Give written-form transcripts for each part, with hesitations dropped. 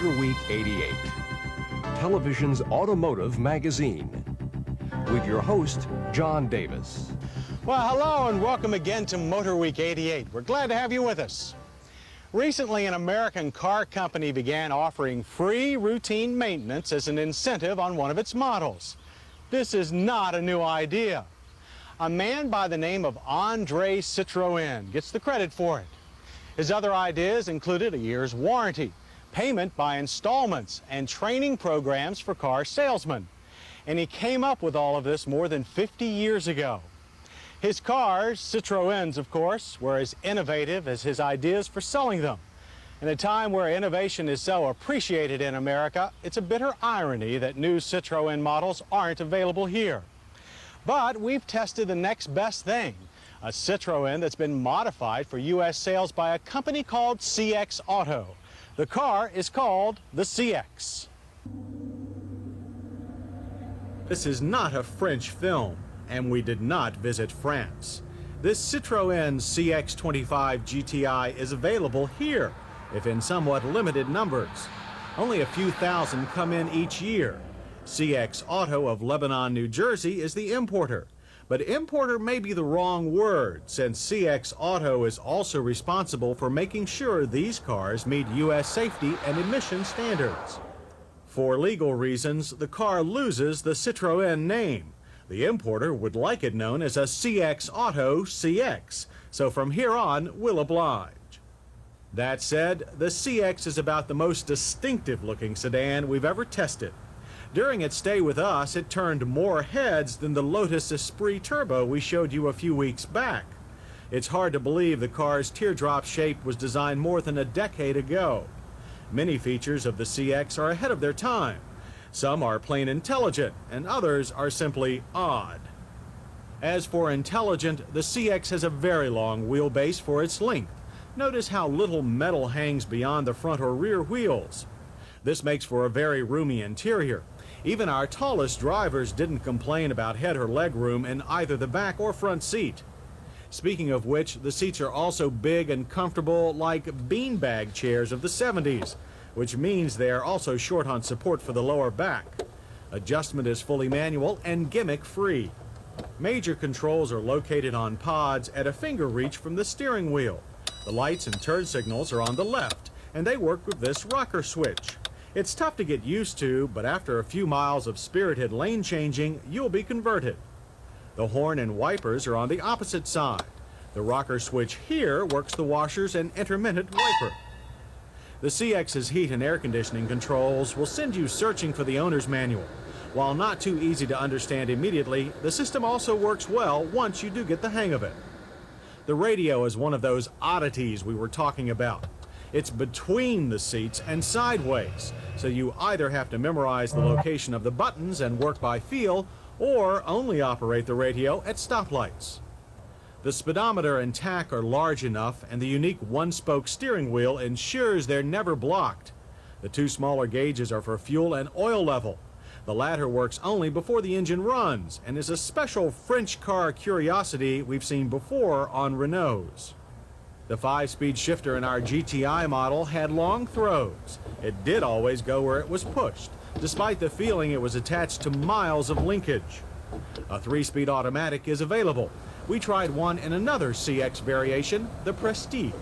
MotorWeek 88, television's automotive magazine, with your host, John Davis. Well, hello and welcome again to MotorWeek 88. We're glad to have you with us. Recently, an American car company began offering free routine maintenance as an incentive on one of its models. This is not a new idea. A man by the name of André Citroën gets the credit for it. His other ideas included a year's warranty, payment by installments, and training programs for car salesmen. And he came up with all of this more than 50 years ago. His cars, Citroëns of course, were as innovative as his ideas for selling them. In a time where innovation is so appreciated in America, it's a bitter irony that new Citroën models aren't available here. But we've tested the next best thing, a Citroën that's been modified for U.S. sales by a company called CxAuto. The car is called the CX. This is not a French film, and we did not visit France. This Citroën CX25 GTI is available here, if in somewhat limited numbers. Only a few thousand come in each year. CxAuto of Lebanon, New Jersey is the importer. But importer may be the wrong word, since CxAuto is also responsible for making sure these cars meet U.S. safety and emission standards. For legal reasons, the car loses the Citroën name. The importer would like it known as a CxAuto CX, so from here on, we'll oblige. That said, the CX is about the most distinctive-looking sedan we've ever tested. During its stay with us, it turned more heads than the Lotus Esprit Turbo we showed you a few weeks back. It's hard to believe the car's teardrop shape was designed more than a decade ago. Many features of the CX are ahead of their time. Some are plain intelligent, and others are simply odd. As for intelligent, the CX has a very long wheelbase for its length. Notice how little metal hangs beyond the front or rear wheels. This makes for a very roomy interior. Even our tallest drivers didn't complain about head or leg room in either the back or front seat. Speaking of which, the seats are also big and comfortable like beanbag chairs of the 70s, which means they are also short on support for the lower back. Adjustment is fully manual and gimmick-free. Major controls are located on pods at a finger reach from the steering wheel. The lights and turn signals are on the left, and they work with this rocker switch. It's tough to get used to, but after a few miles of spirited lane changing, you'll be converted. The horn and wipers are on the opposite side. The rocker switch here works the washers and intermittent wiper. The CX's heat and air conditioning controls will send you searching for the owner's manual. While not too easy to understand immediately, the system also works well once you do get the hang of it. The radio is one of those oddities we were talking about. It's between the seats and sideways, so you either have to memorize the location of the buttons and work by feel, or only operate the radio at stoplights. The speedometer and tach are large enough, and the unique one-spoke steering wheel ensures they're never blocked. The two smaller gauges are for fuel and oil level. The latter works only before the engine runs, and is a special French car curiosity we've seen before on Renaults. The 5-speed shifter in our GTI model had long throws. It did always go where it was pushed, despite the feeling it was attached to miles of linkage. A 3-speed automatic is available. We tried one in another CX variation, the Prestige.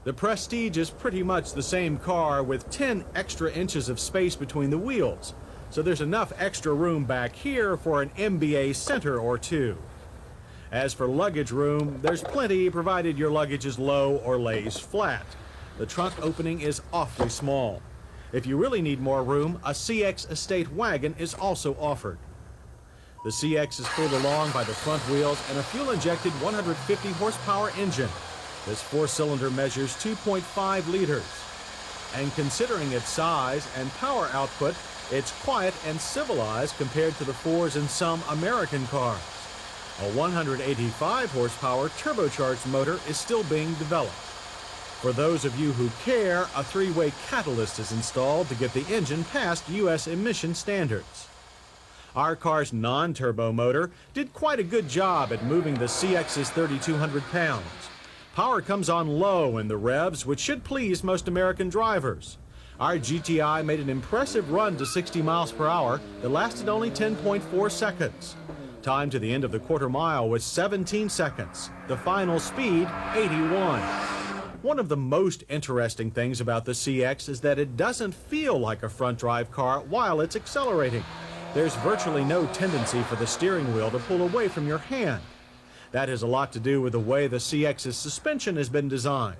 The Prestige is pretty much the same car with 10 extra inches of space between the wheels, so there's enough extra room back here for an MBA center or two. As for luggage room, there's plenty provided your luggage is low or lays flat. The trunk opening is awfully small. If you really need more room, a CX Estate wagon is also offered. The CX is pulled along by the front wheels and a fuel-injected 150 horsepower engine. This 4-cylinder measures 2.5 liters. And considering its size and power output, it's quiet and civilized compared to the 4s in some American cars. A 185 horsepower turbocharged motor is still being developed. For those of you who care, a 3-way catalyst is installed to get the engine past U.S. emission standards. Our car's non-turbo motor did quite a good job at moving the CX's 3,200 pounds. Power comes on low in the revs, which should please most American drivers. Our GTI made an impressive run to 60 miles per hour that lasted only 10.4 seconds. Time to the end of the quarter mile was 17 seconds. The final speed, 81. One of the most interesting things about the CX is that it doesn't feel like a front drive car while it's accelerating. There's virtually no tendency for the steering wheel to pull away from your hand. That has a lot to do with the way the CX's suspension has been designed.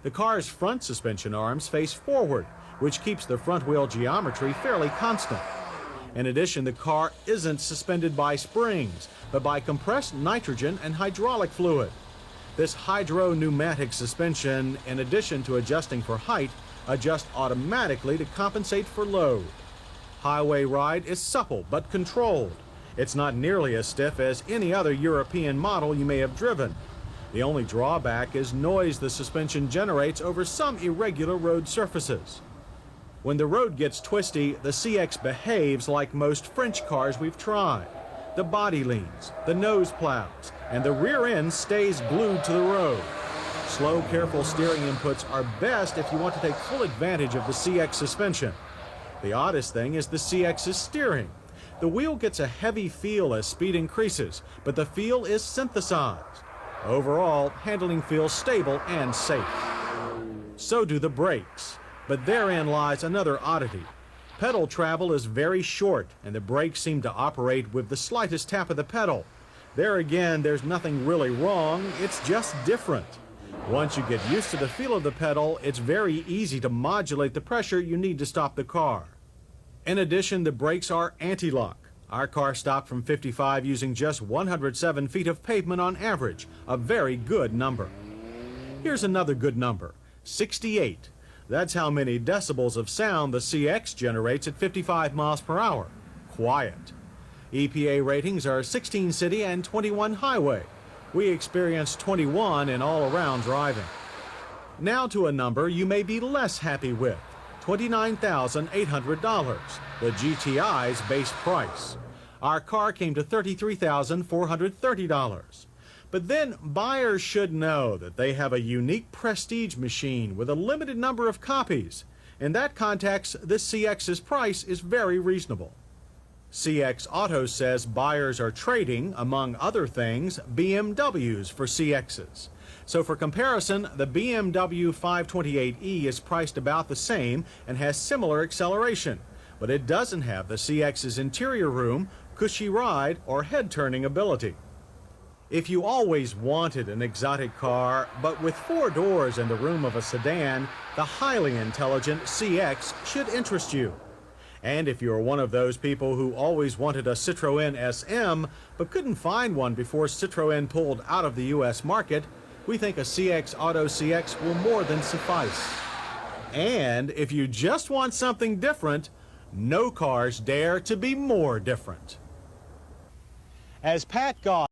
The car's front suspension arms face forward, which keeps the front wheel geometry fairly constant. In addition, the car isn't suspended by springs, but by compressed nitrogen and hydraulic fluid. This hydro-pneumatic suspension, in addition to adjusting for height, adjusts automatically to compensate for load. Highway ride is supple but controlled. It's not nearly as stiff as any other European model you may have driven. The only drawback is noise the suspension generates over some irregular road surfaces. When the road gets twisty, the CX behaves like most French cars we've tried. The body leans, the nose plows, and the rear end stays glued to the road. Slow, careful steering inputs are best if you want to take full advantage of the CX suspension. The oddest thing is the CX's steering. The wheel gets a heavy feel as speed increases, but the feel is synthesized. Overall, handling feels stable and safe. So do the brakes, but therein lies another oddity. Pedal travel is very short, and the brakes seem to operate with the slightest tap of the pedal. There again, there's nothing really wrong, it's just different. Once you get used to the feel of the pedal, it's very easy to modulate the pressure you need to stop the car. In addition, the brakes are anti-lock. Our car stopped from 55 using just 107 feet of pavement on average, a very good number. Here's another good number, 68. That's how many decibels of sound the CX generates at 55 miles per hour. Quiet. EPA ratings are 16 city and 21 highway. We experienced 21 in all-around driving. Now to a number you may be less happy with, $29,800, the GTI's base price. Our car came to $33,430. But then buyers should know that they have a unique prestige machine with a limited number of copies. In that context, this CX's price is very reasonable. CxAuto says buyers are trading, among other things, BMWs for CXs. So for comparison, the BMW 528e is priced about the same and has similar acceleration, but it doesn't have the CX's interior room, cushy ride, or head-turning ability. If you always wanted an exotic car, but with 4 doors and the room of a sedan, the highly intelligent CX should interest you. And if you're one of those people who always wanted a Citroën SM, but couldn't find one before Citroën pulled out of the US market, we think a CxAuto CX will more than suffice. And if you just want something different, no cars dare to be more different. As Pat Goss